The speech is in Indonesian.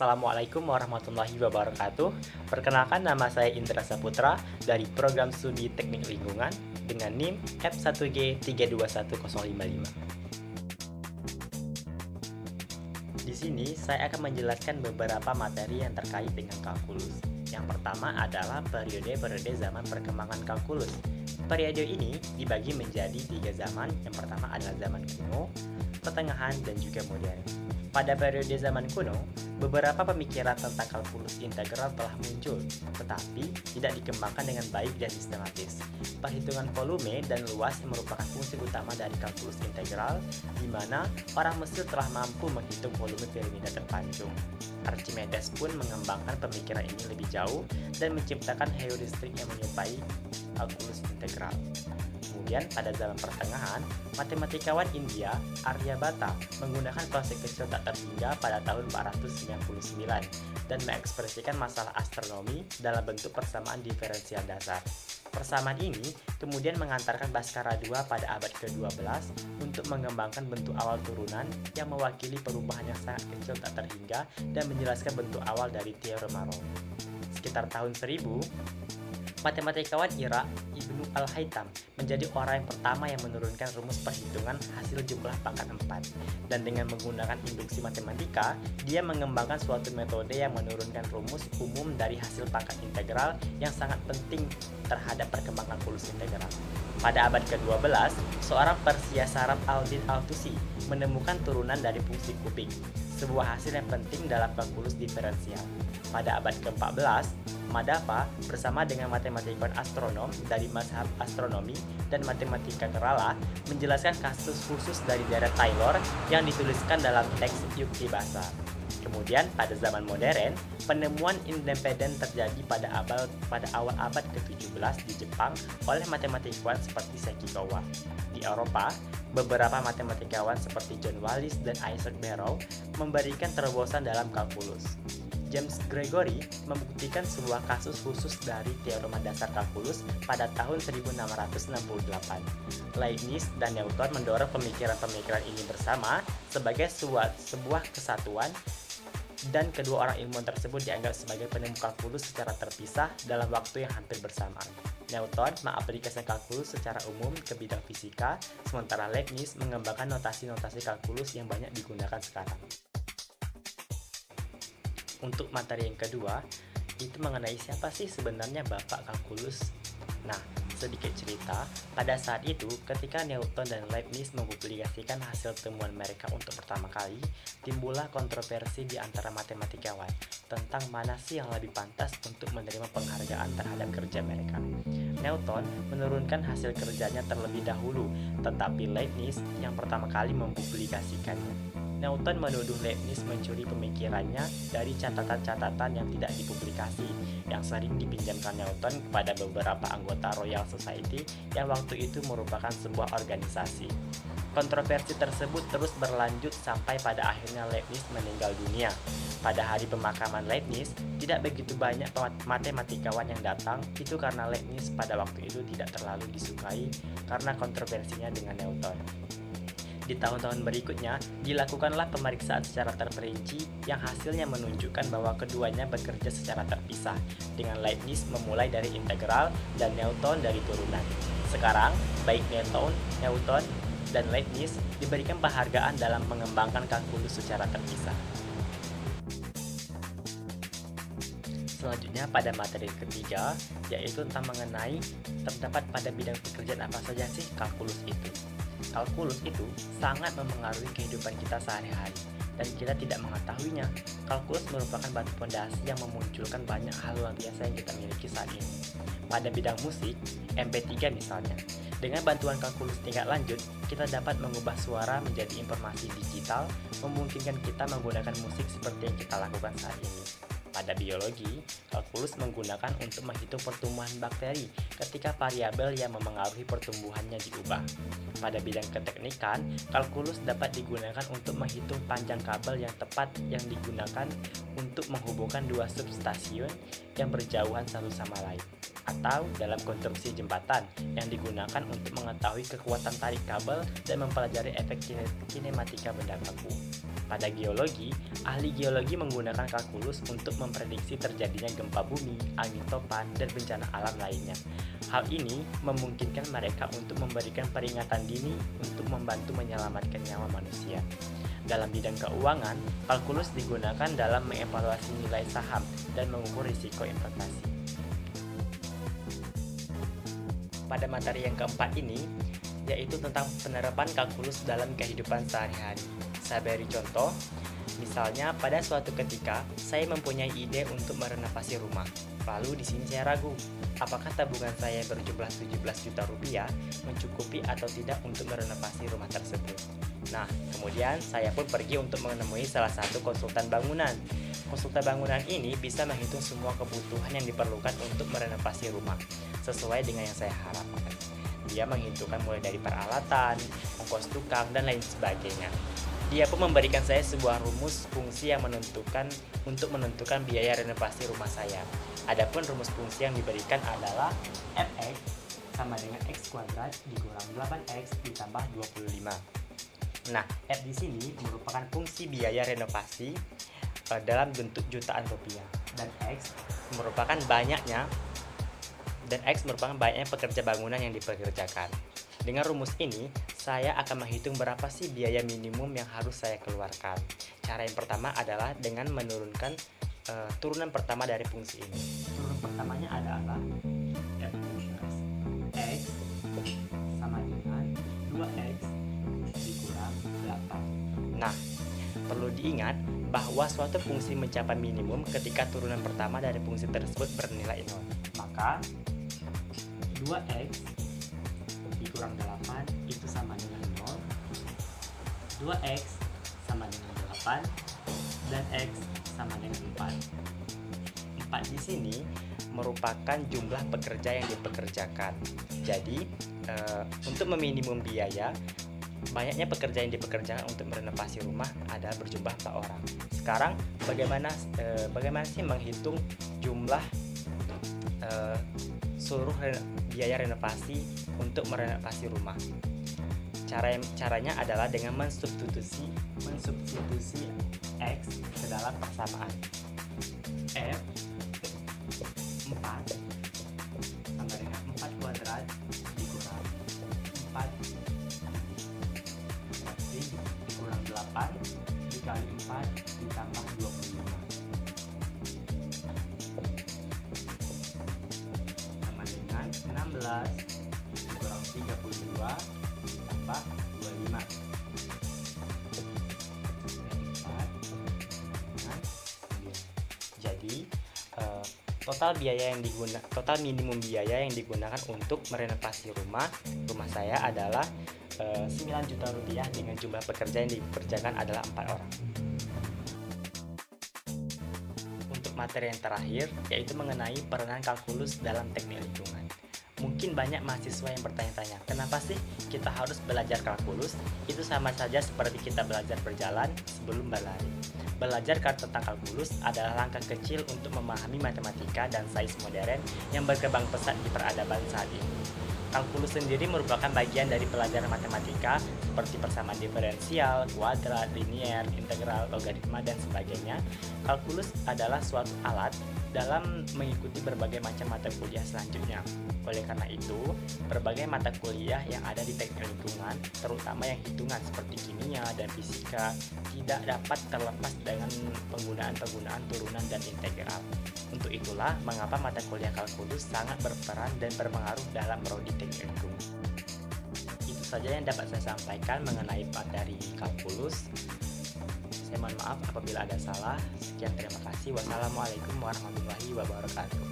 Assalamualaikum warahmatullahi wabarakatuh. Perkenalkan, nama saya Indra Saputra dari Program Studi Teknik Lingkungan dengan NIM F1G321055. Di sini saya akan menjelaskan beberapa materi yang terkait dengan kalkulus. Yang pertama adalah periode-periode zaman perkembangan kalkulus. Periode ini dibagi menjadi 3 zaman. Yang pertama adalah zaman kuno, pertengahan, dan juga modern. Pada periode zaman kuno, beberapa pemikiran tentang kalkulus integral telah muncul, tetapi tidak dikembangkan dengan baik dan sistematis. Perhitungan volume dan luas yang merupakan fungsi utama dari kalkulus integral, di mana orang Mesir telah mampu menghitung volume piramida terpancung. Archimedes pun mengembangkan pemikiran ini lebih jauh dan menciptakan heuristik yang menyerupai kalkulus integral. Kemudian pada zaman pertengahan, matematikawan India Aryabhata menggunakan konsep kecil tak terhingga pada tahun 499 dan mengekspresikan masalah astronomi dalam bentuk persamaan diferensial dasar. Persamaan ini kemudian mengantarkan Bhaskara II pada abad ke-12 untuk mengembangkan bentuk awal turunan yang mewakili perubahan yang sangat kecil tak terhingga dan menjelaskan bentuk awal dari teorema Rolle. Sekitar tahun 1000, matematikawan Irak Ibnu Al-Haytham menjadi orang yang pertama yang menurunkan rumus perhitungan hasil jumlah pangkat 4. Dan dengan menggunakan induksi matematika, dia mengembangkan suatu metode yang menurunkan rumus umum dari hasil pangkat integral yang sangat penting terhadap perkembangan kalkulus integral. Pada abad ke-12, seorang Persia Saraf Al-Din Al-Tusi menemukan turunan dari fungsi kubik, sebuah hasil yang penting dalam kalkulus diferensial. Pada abad ke-14, Madhava bersama dengan matematikawan astronom dari mazhab astronomi dan matematika Kerala menjelaskan kasus khusus dari daerah Taylor yang dituliskan dalam teks Yuktibasa. Kemudian pada zaman modern, penemuan independen terjadi pada awal abad ke-17 di Jepang oleh matematikawan seperti Sekikawa. Di Eropa, beberapa matematikawan seperti John Wallis dan Isaac Barrow memberikan terobosan dalam kalkulus. James Gregory membuktikan sebuah kasus khusus dari teorema dasar kalkulus pada tahun 1668. Leibniz dan Newton mendorong pemikiran-pemikiran ini bersama sebagai sebuah kesatuan, dan kedua orang ilmuwan tersebut dianggap sebagai penemu kalkulus secara terpisah dalam waktu yang hampir bersamaan. Newton mengaplikasikan kalkulus secara umum ke bidang fisika, sementara Leibniz mengembangkan notasi-notasi kalkulus yang banyak digunakan sekarang. Untuk materi yang kedua, itu mengenai siapa sih sebenarnya bapak kalkulus. Nah, sedikit cerita, pada saat itu ketika Newton dan Leibniz mempublikasikan hasil temuan mereka untuk pertama kali, timbullah kontroversi di antara matematikawan tentang mana sih yang lebih pantas untuk menerima penghargaan terhadap kerja mereka. Newton menurunkan hasil kerjanya terlebih dahulu, tetapi Leibniz yang pertama kali mempublikasikannya. Newton menuduh Leibniz mencuri pemikirannya dari catatan-catatan yang tidak dipublikasi, yang sering dipinjamkan Newton kepada beberapa anggota Royal Society yang waktu itu merupakan sebuah organisasi. Kontroversi tersebut terus berlanjut sampai pada akhirnya Leibniz meninggal dunia. Pada hari pemakaman Leibniz, tidak begitu banyak matematikawan yang datang, itu karena Leibniz pada waktu itu tidak terlalu disukai karena kontroversinya dengan Newton. Di tahun-tahun berikutnya, dilakukanlah pemeriksaan secara terperinci yang hasilnya menunjukkan bahwa keduanya bekerja secara terpisah, dengan Leibniz memulai dari integral dan Newton dari turunan. Sekarang, baik Newton, dan Leibniz diberikan penghargaan dalam mengembangkan kalkulus secara terpisah. Selanjutnya pada materi ketiga, yaitu tentang mengenai terdapat pada bidang pekerjaan apa saja sih kalkulus itu. Kalkulus itu sangat mempengaruhi kehidupan kita sehari-hari, dan kita tidak mengetahuinya. Kalkulus merupakan batu fondasi yang memunculkan banyak hal luar biasa yang kita miliki saat ini. Pada bidang musik, MP3 misalnya, dengan bantuan kalkulus tingkat lanjut, kita dapat mengubah suara menjadi informasi digital, memungkinkan kita menggunakan musik seperti yang kita lakukan saat ini. Pada biologi, kalkulus menggunakan untuk menghitung pertumbuhan bakteri ketika variabel yang memengaruhi pertumbuhannya diubah. Pada bidang keteknikan, kalkulus dapat digunakan untuk menghitung panjang kabel yang tepat yang digunakan untuk menghubungkan dua substasiun yang berjauhan satu sama lain, atau dalam konstruksi jembatan yang digunakan untuk mengetahui kekuatan tarik kabel dan mempelajari efek kinematika benda kaku. Pada geologi, ahli geologi menggunakan kalkulus untuk memprediksi terjadinya gempa bumi, angin topan, dan bencana alam lainnya. Hal ini memungkinkan mereka untuk memberikan peringatan dini untuk membantu menyelamatkan nyawa manusia. Dalam bidang keuangan, kalkulus digunakan dalam mengevaluasi nilai saham dan mengukur risiko investasi. Pada materi yang keempat ini, yaitu tentang penerapan kalkulus dalam kehidupan sehari-hari. Saya beri contoh, misalnya pada suatu ketika saya mempunyai ide untuk merenovasi rumah. Lalu di sini saya ragu, apakah tabungan saya berjumlah 17 juta rupiah mencukupi atau tidak untuk merenovasi rumah tersebut. Nah, kemudian saya pun pergi untuk menemui salah satu konsultan bangunan. Konsultan bangunan ini bisa menghitung semua kebutuhan yang diperlukan untuk merenovasi rumah sesuai dengan yang saya harapkan. Dia menghitungkan mulai dari peralatan, ongkos tukang, dan lain sebagainya. Dia pun memberikan saya sebuah rumus fungsi yang menentukan biaya renovasi rumah saya. Adapun rumus fungsi yang diberikan adalah fx sama dengan x kuadrat dikurang 8x ditambah 25. Nah, f di sini merupakan fungsi biaya renovasi dalam bentuk jutaan rupiah, dan x merupakan banyaknya pekerja bangunan yang dipekerjakan. Dengan rumus ini, saya akan menghitung berapa sih biaya minimum yang harus saya keluarkan. Cara yang pertama adalah dengan menurunkan turunan pertama dari fungsi ini. Turunan pertamanya adalah f minus x sama dengan 2x dikurang 8. Nah, perlu diingat bahwa suatu fungsi mencapai minimum ketika turunan pertama dari fungsi tersebut bernilai 0. Maka 2x dikurang 8 itu sama dengan 0, 2x sama dengan 8, dan x sama dengan 4. 4 di sini merupakan jumlah pekerja yang dipekerjakan. Jadi, untuk meminimum biaya, banyaknya pekerja yang dipekerjakan untuk merenovasi rumah adalah berjumlah 4 orang. Sekarang, bagaimana sih menghitung jumlah seluruh biaya renovasi untuk merenovasi rumah? Caranya adalah dengan mensubstitusi x ke dalam persamaan f 4 sama dengan 4 kuadrat dikurang 4 berarti dikurang 8 dikali 4 ditambah 25 sama dengan 16 dikurang 32 tambah 25. Jadi total minimum biaya yang digunakan untuk merenovasi rumah saya adalah 9 juta rupiah dengan jumlah pekerja yang dikerjakan adalah 4 orang. Untuk materi yang terakhir yaitu mengenai peranan kalkulus dalam teknik lingkungan. Mungkin banyak mahasiswa yang bertanya-tanya, kenapa sih kita harus belajar kalkulus? Itu sama saja seperti kita belajar berjalan sebelum berlari. Belajar tentang kalkulus adalah langkah kecil untuk memahami matematika dan sains modern yang berkembang pesat di peradaban saat ini. Kalkulus sendiri merupakan bagian dari pelajaran matematika seperti persamaan diferensial, kuadrat, linier, integral, logaritma, dan sebagainya. Kalkulus adalah suatu alat dalam mengikuti berbagai macam mata kuliah selanjutnya. Oleh karena itu, berbagai mata kuliah yang ada di teknik lingkungan, terutama yang hitungan seperti kimia dan fisika, tidak dapat terlepas dengan penggunaan turunan dan integral. Untuk itulah mengapa mata kuliah kalkulus sangat berperan dan berpengaruh dalam prodi teknik lingkungan. Itu saja yang dapat saya sampaikan mengenai materi kalkulus. Saya mohon maaf apabila ada salah. Sekian, terima kasih. Wassalamualaikum warahmatullahi wabarakatuh.